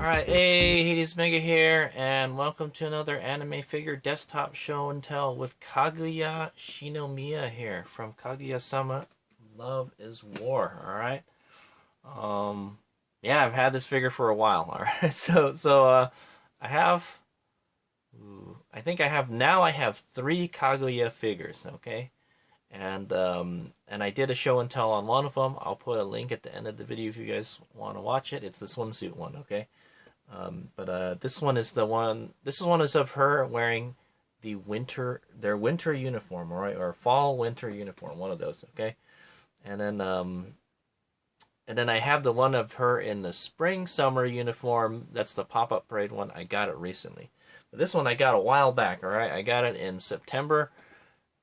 Alright, hey, Hades Mega here, and welcome to another anime figure desktop show and tell with Kaguya Shinomiya here from Kaguya-Sama Love is War, alright? Yeah, I've had this figure for a while, alright? I have, I have 3 Kaguya figures, okay? And I did a show and tell on one of them. I'll put a link at the end of the video if you guys want to watch it. It's the swimsuit one, okay? This one is the one. This one is of her wearing their winter uniform, all right, or fall winter uniform, one of those, okay. And then I have the one of her in the spring summer uniform. That's the pop-up parade one. I got it recently, but this one I got a while back. All right, I got it in September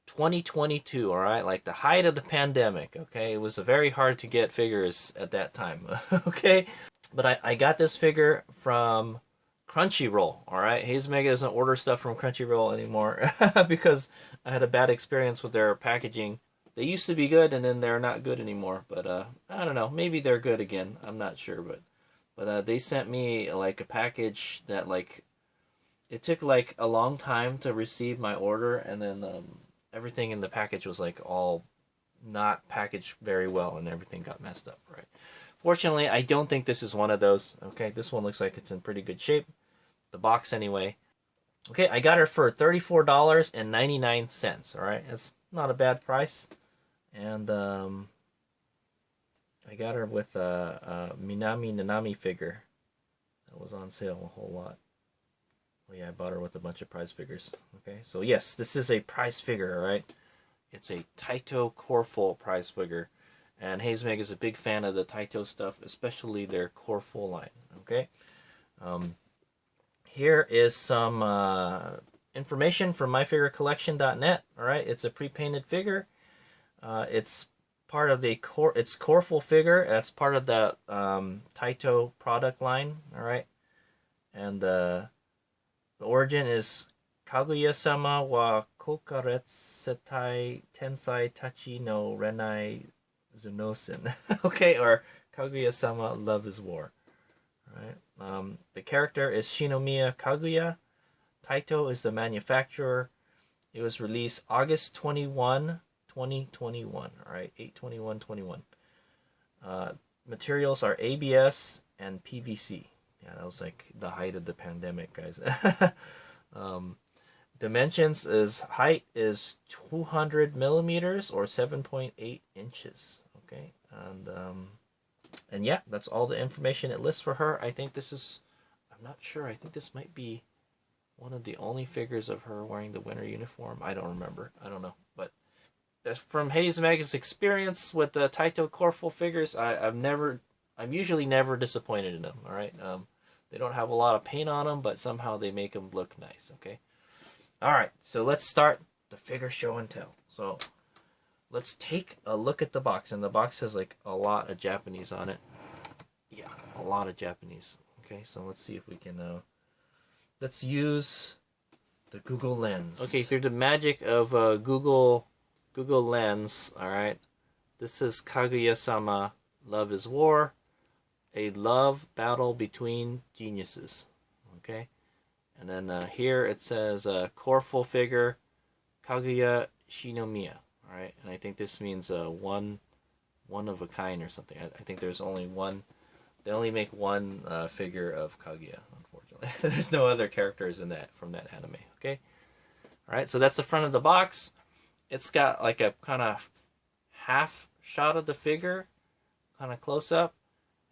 2022. All right, like the height of the pandemic. Okay, it was very hard to get figures at that time. Okay. But I got this figure from Crunchyroll, alright? Haze Mega doesn't order stuff from Crunchyroll anymore because I had a bad experience with their packaging. They used to be good, and then they're not good anymore. But I don't know. Maybe they're good again. I'm not sure. But they sent me like a package that like it took like a long time to receive my order, and then everything in the package was like all not packaged very well, and everything got messed up, right? Fortunately, I don't think this is one of those. Okay, this one looks like it's in pretty good shape. The box, anyway. Okay, I got her for $34.99. All right, that's not a bad price. And I got her with a Minami Nanami figure that was on sale a whole lot. Oh yeah, I bought her with a bunch of prize figures. Okay, so yes, this is a prize figure. All right, it's a Taito Coreful prize figure. And Haze Meg is a big fan of the Taito stuff, especially their Coreful line, okay? Here is some information from myfigurecollection.net, all right? It's a pre-painted figure. It's part of the it's Coreful figure. That's part of the Taito product line, all right? And the origin is Kaguya-sama wa kokaretsutai tensai tachi no renai Zunosen, okay, or Kaguya-Sama Love is War. Right. The character is Shinomiya Kaguya. Taito is the manufacturer. It was released August 21, 2021. All right, 8/21/21. Materials are ABS and PVC. Yeah, that was like the height of the pandemic, guys. Dimensions is height is 200 millimeters or 7.8 inches. Okay, and yeah, that's all the information it lists for her. I think this is, I'm not sure. I think this might be one of the only figures of her wearing the winter uniform. I don't remember. I don't know, but from Haze Meg's experience with the Taito Coreful figures, I'm usually never disappointed in them. All right, they don't have a lot of paint on them, but somehow they make them look nice. Okay. Alright, so let's start the figure show and tell. So, let's take a look at the box. And the box has like a lot of Japanese on it. Yeah, a lot of Japanese. Okay, so let's see if we can, let's use the Google Lens. Okay, through the magic of Google Lens, alright. This is Kaguya-Sama Love is War. A love battle between geniuses. Okay. And then here it says Coreful figure, Kaguya Shinomiya. All right, and I think this means one of a kind or something. I think there's only one. They only make one figure of Kaguya, unfortunately. There's no other characters in that from that anime. Okay. All right, so that's the front of the box. It's got like a kind of half shot of the figure, kind of close up,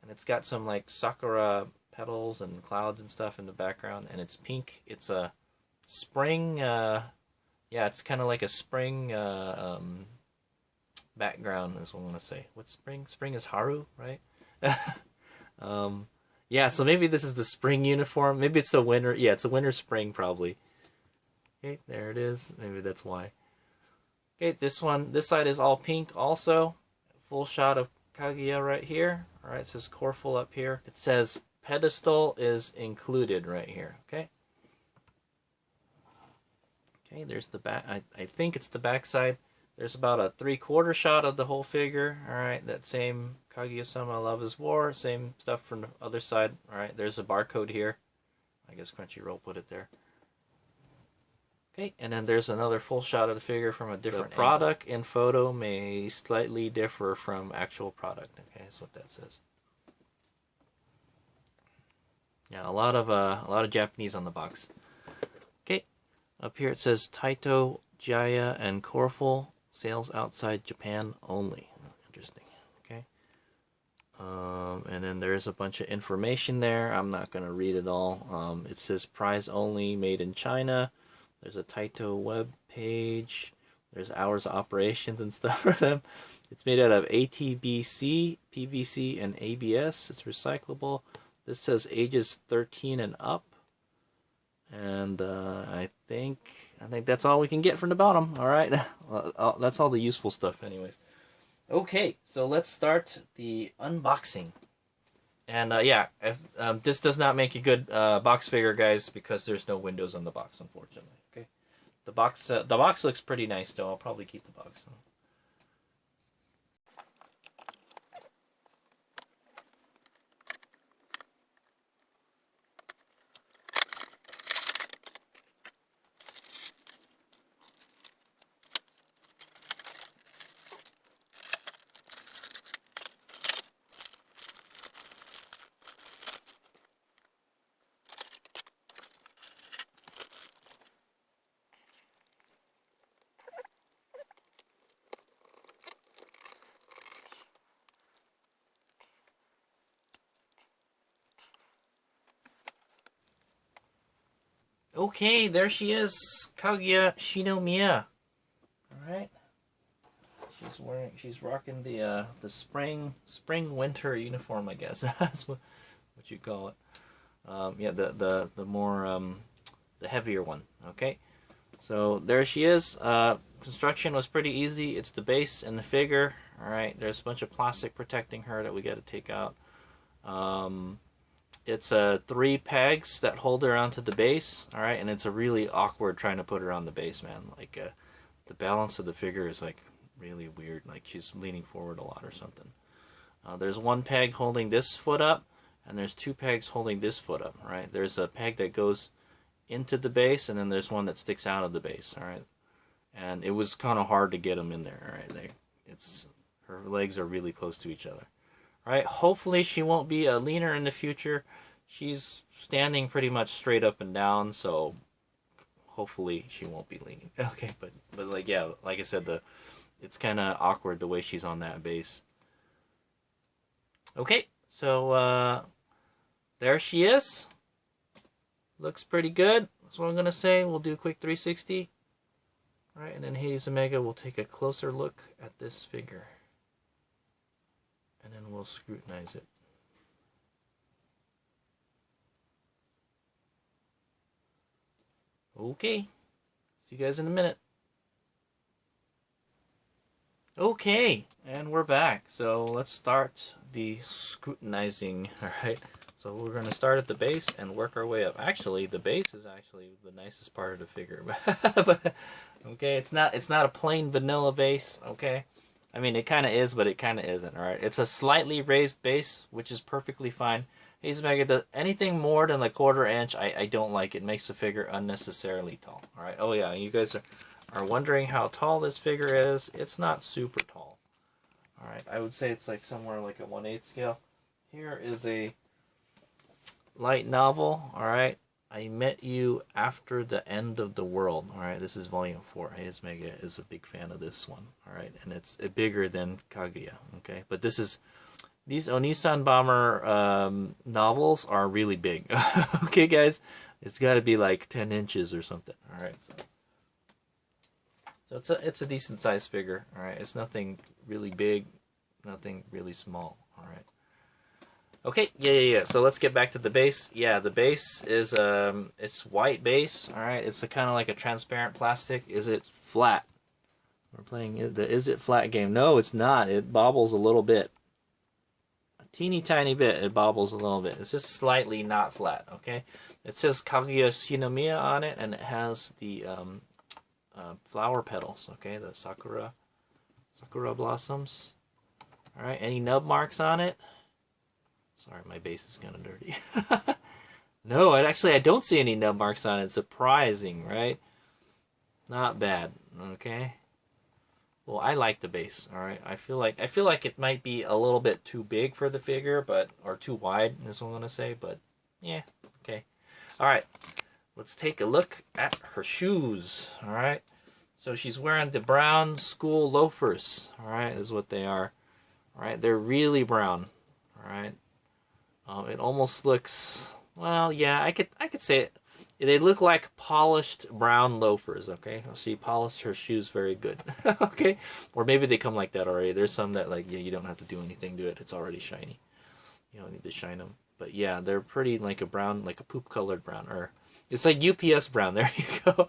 and it's got some like sakura petals and clouds and stuff in the background, and it's pink. It's a spring, yeah, it's kind of like a spring background is what I want to say. What's spring? Spring is Haru, right? Yeah, so maybe this is the spring uniform. Maybe it's the winter. Yeah, it's a winter spring probably. Okay, there it is. Maybe that's why. Okay, this side is all pink also. Full shot of Kaguya right here. All right, it says Coreful up here. It says pedestal is included right here. Okay. Okay, there's the back. I think it's the back side. There's about a 3/4 shot of the whole figure. All right, that same Kaguya-Sama Love is War, same stuff from the other side. All right, there's a barcode here. I guess Crunchyroll put it there. Okay, and then there's another full shot of the figure from a different product in photo may slightly differ from actual product. Okay, that's what that says. Yeah, a lot of Japanese on the box. Okay, up here it says Taito, Jaya, and Coreful sales outside Japan only. Interesting. Okay. And then there's a bunch of information there. I'm not gonna read it all. It says prize only, made in China. There's a Taito web page. There's hours of operations and stuff for them. It's made out of ATBC, PVC, and ABS. It's recyclable. This says ages 13 and up. And I think that's all we can get from the bottom. All right, that's all the useful stuff, anyways. Okay, so let's start the unboxing. And yeah, this does not make a good box figure, guys, because there's no windows on the box, unfortunately. Okay, the box looks pretty nice, though. I'll probably keep the box. Okay, there she is, Kaguya Shinomiya. All right, she's rocking the spring winter uniform, I guess. That's what you call it. Yeah, the more the heavier one. Okay, so there she is. Construction was pretty easy. It's the base and the figure. All right, there's a bunch of plastic protecting her that we got to take out. It's 3 pegs that hold her onto the base, all right, and it's a really awkward trying to put her on the base, man. Like the balance of the figure is like really weird, like she's leaning forward a lot or something. There's 1 peg holding this foot up, and there's 2 pegs holding this foot up, right? There's a peg that goes into the base, and then there's one that sticks out of the base, all right. And it was kind of hard to get them in there, all right. Her legs are really close to each other. Right, hopefully she won't be a leaner in the future. She's standing pretty much straight up and down, so hopefully she won't be leaning. Okay, but like, yeah, like I said, it's kind of awkward the way she's on that base. Okay, so there she is. Looks pretty good. That's what I'm gonna say. We'll do a quick 360. All right, and then Hades Omega will take a closer look at this figure. And then we'll scrutinize it. Okay. See you guys in a minute. Okay, and we're back. So let's start the scrutinizing. All right. So we're going to start at the base and work our way up. Actually, the base is actually the nicest part of the figure. Okay, it's not a plain vanilla base. Okay. I mean, it kind of is, but it kind of isn't, all right? It's a slightly raised base, which is perfectly fine. Hades Omega does anything more than a 1/4 inch, I don't like. It makes the figure unnecessarily tall, all right? Oh, yeah, you guys are wondering how tall this figure is. It's not super tall, all right? I would say it's like somewhere like a 1/8 scale. Here is a light novel, all right? I met you after the end of the world. All right, this is volume 4. Hades Mega is a big fan of this one. All right, and it's bigger than Kaguya. Okay, but these Onisan Bomber novels are really big. Okay, guys, it's got to be like 10 inches or something. All right, so it's a decent sized figure. All right, it's nothing really big, nothing really small. All right. Okay, yeah. So let's get back to the base. Yeah, the base is it's white base. All right, it's kind of like a transparent plastic. Is it flat? We're playing the Is It Flat game. No, it's not. It bobbles a little bit. A teeny tiny bit. It bobbles a little bit. It's just slightly not flat. Okay. It says Kaguya Shinomiya on it, and it has the flower petals. Okay, the sakura Sakura blossoms. All right, any nub marks on it? Sorry, my base is kind of dirty. No, I don't see any nub marks on it. Surprising, right? Not bad. Okay. Well, I like the base. All right. I feel like it might be a little bit too big for the figure, or too wide. Is what I'm gonna say. But yeah. Okay. All right. Let's take a look at her shoes. All right. So she's wearing the brown school loafers. All right, is what they are. All right. They're really brown. All right. It almost looks, well, yeah, I could say it. They look like polished brown loafers, okay? She polished her shoes very good, okay? Or maybe they come like that already. There's some that, like, yeah, you don't have to do anything to it. It's already shiny. You don't need to shine them. But yeah, they're pretty like a brown, like a poop-colored brown. Or it's like UPS brown. There you go.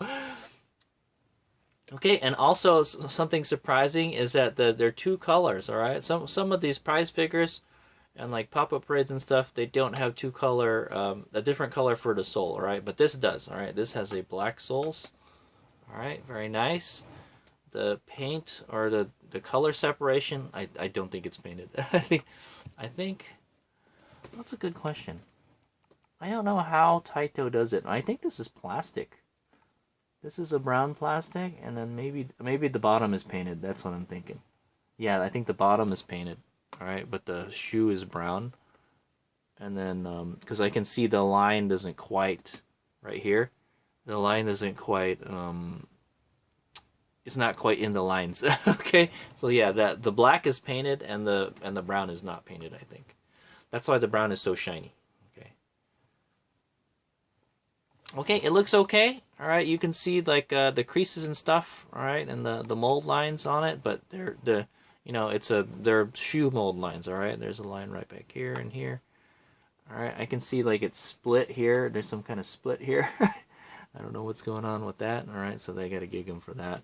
Okay, and also something surprising is that they're two colors, all right? Some of these prize figures and like pop-up parades and stuff, they don't have two color, a different color for the sole, all right? But this does, all right? This has a black soles, all right? Very nice. The paint or the color separation, I don't think it's painted. I think that's a good question. I don't know how Taito does it. I think this is plastic. This is a brown plastic, and then maybe the bottom is painted. That's what I'm thinking. Yeah, I think the bottom is painted. All right, but the shoe is brown, and then because I can see the line doesn't quite right here, the line doesn't quite it's not quite in the lines. Okay, so yeah, the black is painted and the brown is not painted. I think that's why the brown is so shiny. Okay, okay, it looks okay. All right, you can see like the creases and stuff. All right, and the mold lines on it, but they're shoe mold lines, all right? There's a line right back here and here. All right, I can see like it's split here. There's some kind of split here. I don't know what's going on with that. All right, so they got to gig them for that.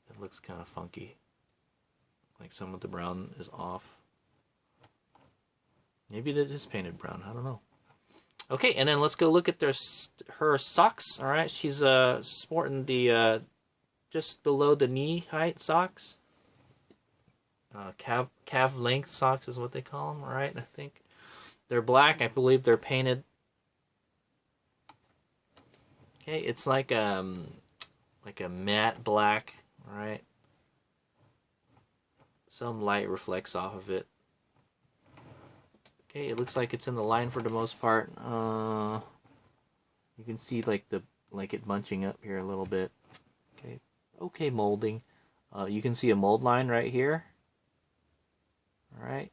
It looks kind of funky. Like some of the brown is off. Maybe that is painted brown. I don't know. Okay, and then let's go look at her socks. All right, she's sporting the just below the knee height socks. Calf length socks is what they call them, all right? I think they're black. I believe they're painted. Okay, it's like a matte black, all right? Some light reflects off of it. Okay, it looks like it's in the line for the most part. You can see like it bunching up here a little bit. Okay. Okay, molding. You can see a mold line right here. All right.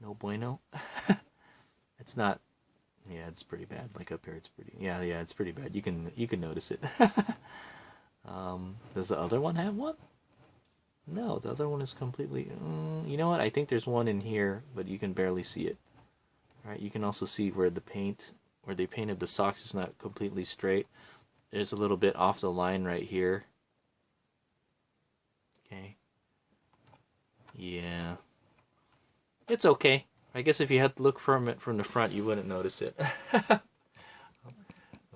No bueno. It's not. Yeah, it's pretty bad. Like up here, it's pretty. Yeah, it's pretty bad. You can notice it. Does the other one have one? No, the other one is completely. You know what? I think there's one in here, but you can barely see it. All right. You can also see where where they painted the socks is not completely straight. There's a little bit off the line right here. Okay. Yeah. It's okay. I guess if you had to look from the front, you wouldn't notice it.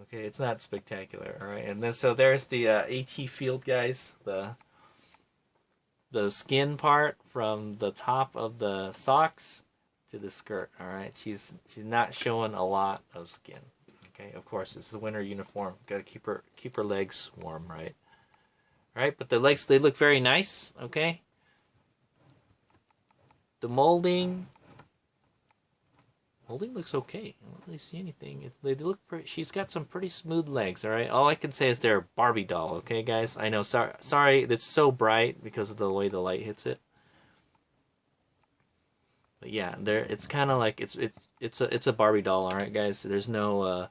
Okay, it's not spectacular, all right. And then so there's the AT field guys, the skin part from the top of the socks to the skirt, all right. She's not showing a lot of skin. Okay, of course, it's the winter uniform. Got to keep her legs warm, right? All right, but the legs, they look very nice, okay? The molding looks okay. I don't really see anything. They look pretty. She's got some pretty smooth legs, all right? All I can say is they're a Barbie doll, okay, guys? I know, sorry, it's so bright because of the way the light hits it. But yeah, it's kind of like it's a Barbie doll, all right, guys? There's no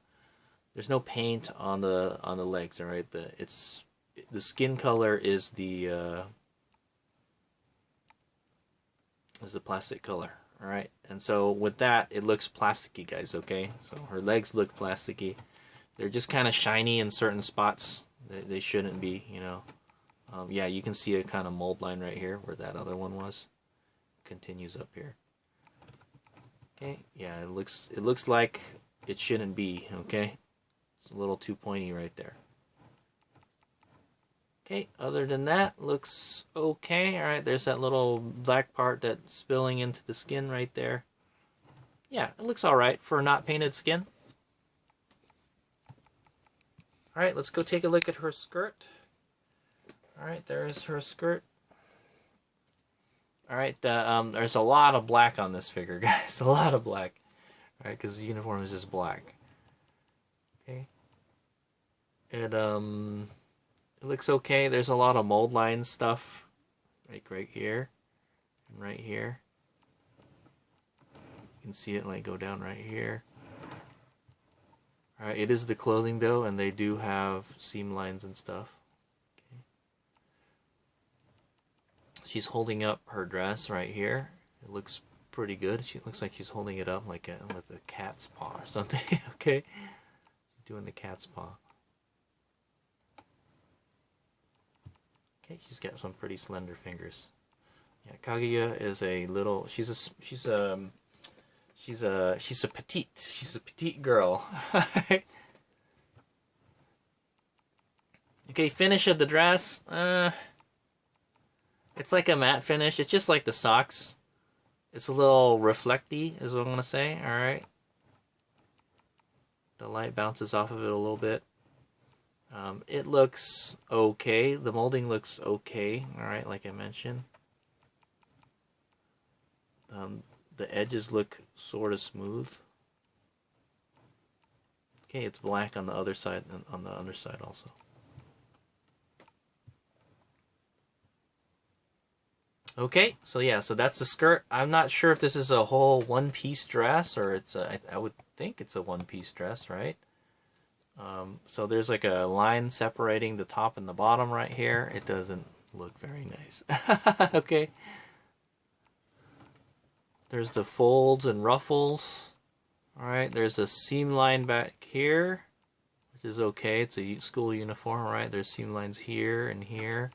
paint on the legs, all right? The skin color is the plastic color, all right? And so with that, it looks plasticky, guys, okay? So her legs look plasticky. They're just kind of shiny in certain spots. They shouldn't be, you know. Yeah, you can see a kind of mold line right here where that other one was. Continues up here. Okay, yeah, it looks like it shouldn't be, okay? It's a little too pointy right there. Okay, other than that, looks okay. All right, there's that little black part that's spilling into the skin right there. Yeah, it looks all right for not painted skin. All right, let's go take a look at her skirt. All right, there's her skirt. All right, there's a lot of black on this figure, guys. A lot of black. All right, because the uniform is just black. Okay. It looks okay. There's a lot of mold line stuff, like right here and right here. You can see it like go down right here. All right, it is the clothing though, and they do have seam lines and stuff. Okay. She's holding up her dress right here. It looks pretty good. She looks like she's holding it up like with a cat's paw or something. Okay, doing the cat's paw. Okay, she's got some pretty slender fingers. Yeah, Kaguya is a little. She's a petite. She's a petite girl. Okay, finish of the dress. It's like a matte finish. It's just like the socks. It's a little reflecty, is what I'm gonna say. All right. The light bounces off of it a little bit. It looks okay. The molding looks okay. All right, like I mentioned. The edges look sort of smooth. Okay, it's black on the other side and on the underside also. Okay, so yeah, so that's the skirt. I'm not sure if this is a whole one-piece dress or it's a, I would think it's a one-piece dress, right? So there's like a line separating the top and the bottom right here. It doesn't look very nice. Okay. There's the folds and ruffles. All right, there's a seam line back here, which is okay. It's a school uniform, right? There's seam lines here and here.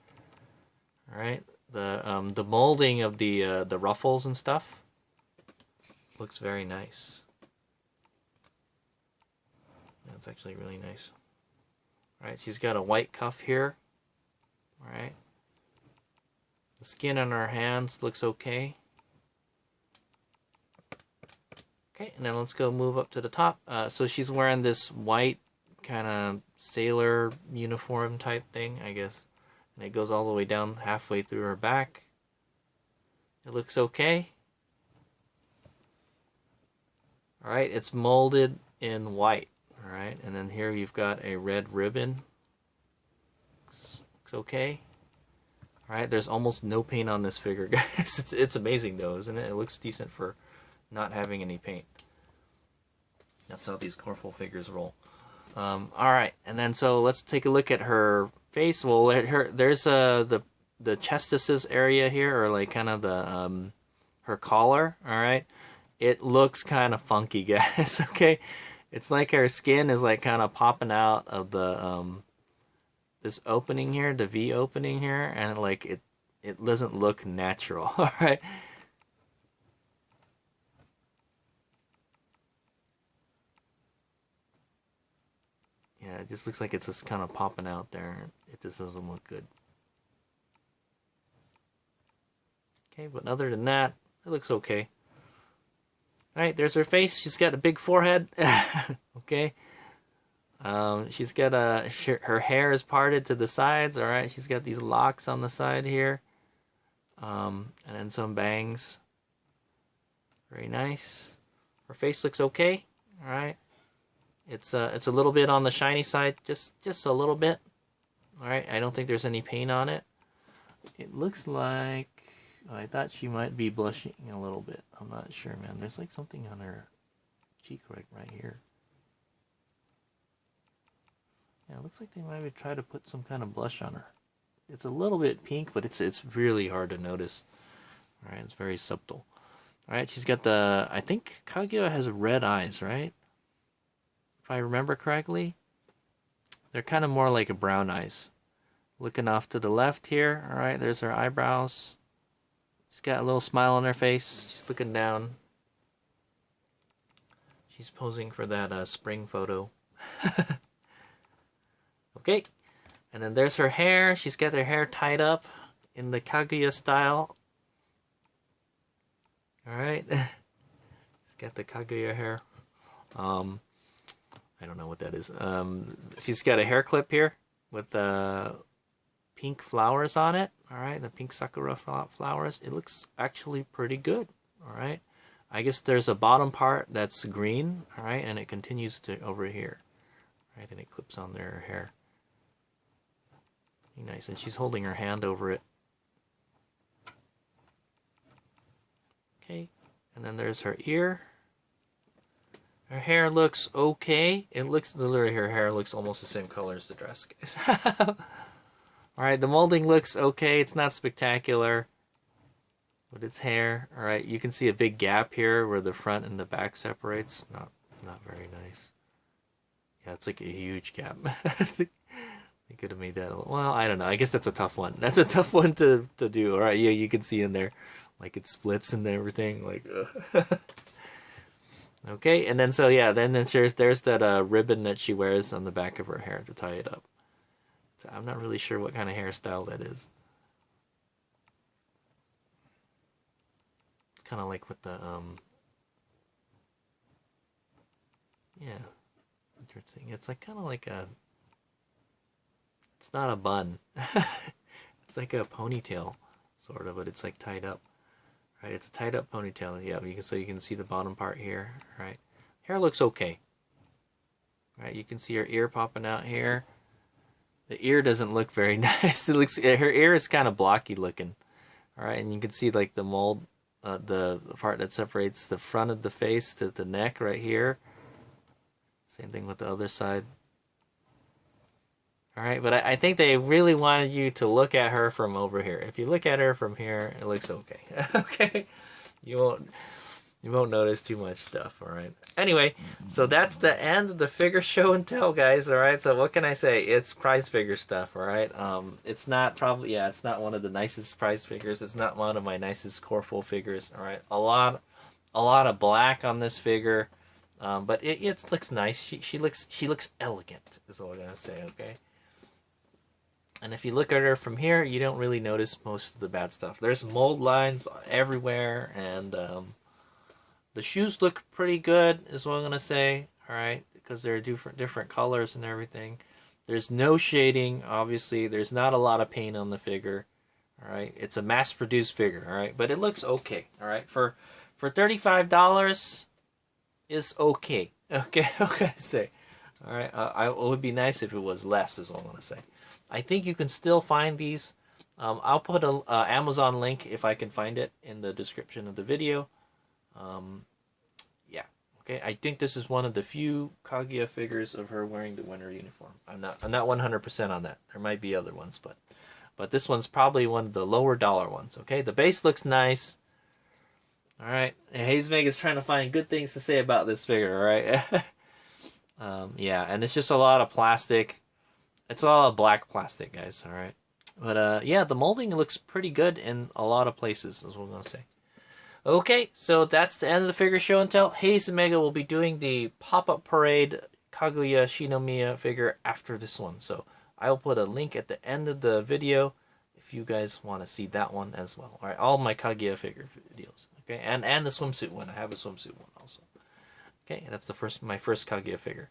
All right, the molding of the ruffles and stuff looks very nice. That's actually really nice. All right, she's got a white cuff here. All right, the skin on her hands looks okay. Okay, and then let's go move up to the top. So she's wearing this white kind of sailor uniform type thing, I guess. And it goes all the way down halfway through her back. It looks okay. All right, it's molded in white. All right, and then here you've got a red ribbon. Looks okay. All right, there's almost no paint on this figure, guys. It's amazing though, isn't it? It looks decent for not having any paint. That's how these Coreful figures roll. All right, and then so let's take a look at her face. Well, there's the chestices area here, or like kind of the her collar. All right, it looks kind of funky, guys. Okay, it's like her skin is like kind of popping out of the this opening here, the V opening here, and like it doesn't look natural. All right. Yeah, it just looks like it's just kind of popping out there. It just doesn't look good. Okay, but other than that, it looks okay. Alright, there's her face. She's got a big forehead. Okay. She's got her hair is parted to the sides. Alright, she's got these locks on the side here. And then some bangs. Very nice. Her face looks okay. Alright. It's a little bit on the shiny side, just a little bit. All right, I don't think there's any paint on it. It looks like I thought she might be blushing a little bit. I'm not sure, man. There's like something on her cheek right here. Yeah, it looks like they might have tried to put some kind of blush on her. It's a little bit pink, but it's really hard to notice. All right, it's very subtle. All right, she's got I think Kaguya has red eyes, right? If I remember correctly, they're kind of more like a brown eyes. Looking off to the left here. All right, there's her eyebrows. She's got a little smile on her face. She's looking down. She's posing for that spring photo. Okay, And then there's her hair. She's got her hair tied up in the Kaguya style. Alright. She's got the Kaguya hair. I don't know what that is. She's got a hair clip here with the pink flowers on it. Alright, the pink sakura flowers. It looks actually pretty good. Alright. I guess there's a bottom part that's green. Alright, and it continues to over here. Right, and it clips on their hair. Pretty nice. And she's holding her hand over it. Okay. And then there's her ear. Her hair looks okay. It looks, literally her hair looks almost the same color as the dress, guys. Alright, the molding looks okay. It's not spectacular. But it's hair. Alright, you can see a big gap here where the front and the back separates. Not very nice. Yeah, it's like a huge gap. They could have made that a little, well, I don't know. I guess that's a tough one. That's a tough one to do. Alright, yeah, you can see in there. Like it splits and everything. Like, okay, and then so yeah, then there's that ribbon that she wears on the back of her hair to tie it up. So I'm not really sure what kind of hairstyle that is. It's kind of like with the yeah, interesting. It's like kind of like a. It's not a bun. It's like a ponytail, sort of, but it's like tied up. Right, it's a tied up ponytail. Yeah, you can see the bottom part here. Right, hair looks okay. Right, you can see her ear popping out here. The ear doesn't look very nice. It looks, her ear is kind of blocky looking. All right, and you can see like the mold, the part that separates the front of the face to the neck right here. Same thing with the other side. All right, but I think they really wanted you to look at her from over here. If you look at her from here, it looks okay. Okay, you won't notice too much stuff. All right. Anyway, so that's the end of the figure show and tell, guys. All right. So what can I say? It's prize figure stuff. All right. It's not probably it's not one of the nicest prize figures. It's not one of my nicest Coreful figures. All right. A lot of black on this figure, but it looks nice. She looks elegant. Is all I'm gonna say. Okay. And if you look at her from here, you don't really notice most of the bad stuff. There's mold lines everywhere, and the shoes look pretty good, is what I'm going to say. All right, because they're different colors and everything. There's no shading, obviously. There's not a lot of paint on the figure. All right, it's a mass-produced figure. All right, but it looks okay. All right, for $35 is okay. Okay, okay, say. All right, it would be nice if it was less, is what I'm going to say. I think you can still find these. I'll put a Amazon link if I can find it in the description of the video. Yeah. Okay. I think this is one of the few Kaguya figures of her wearing the winter uniform. I'm not 100% on that. There might be other ones, but this one's probably one of the lower dollar ones. Okay. The base looks nice. All right. Hayes Meg is trying to find good things to say about this figure. All right. Yeah, and it's just a lot of plastic. It's a lot of black plastic, guys, alright? But, yeah, the molding looks pretty good in a lot of places, is what I'm going to say. Okay, so that's the end of the figure show and tell. Hayes and Mega will be doing the pop-up parade Kaguya Shinomiya figure after this one. So, I'll put a link at the end of the video if you guys want to see that one as well. Alright, all my Kaguya figure videos. Okay, and the swimsuit one. I have a swimsuit one also. Okay, that's my first Kaguya figure.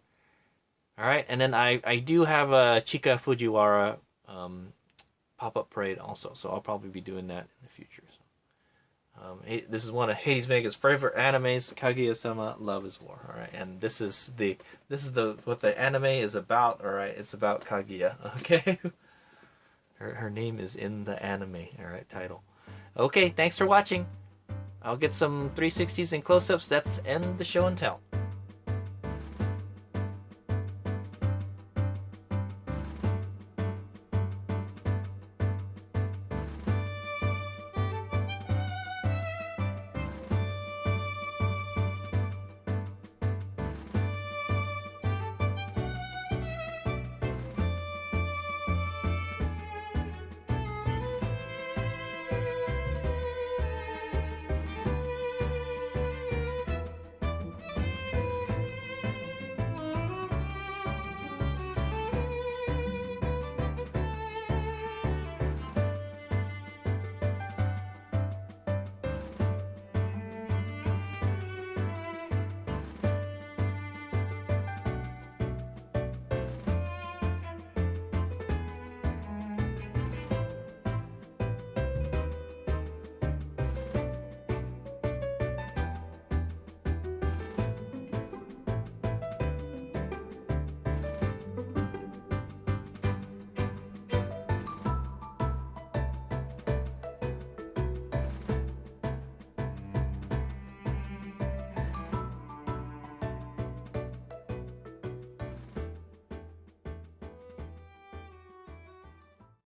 Alright, and then I do have a Chika Fujiwara pop-up parade also, so I'll probably be doing that in the future. So, this is one of Hades Mega's favorite animes, Kaguya-Sama Love is War. Alright, and this is what the anime is about. Alright, it's about Kaguya. Okay, her name is in the anime. Alright, title. Okay, thanks for watching. I'll get some 360s and close-ups. That's end the show and tell.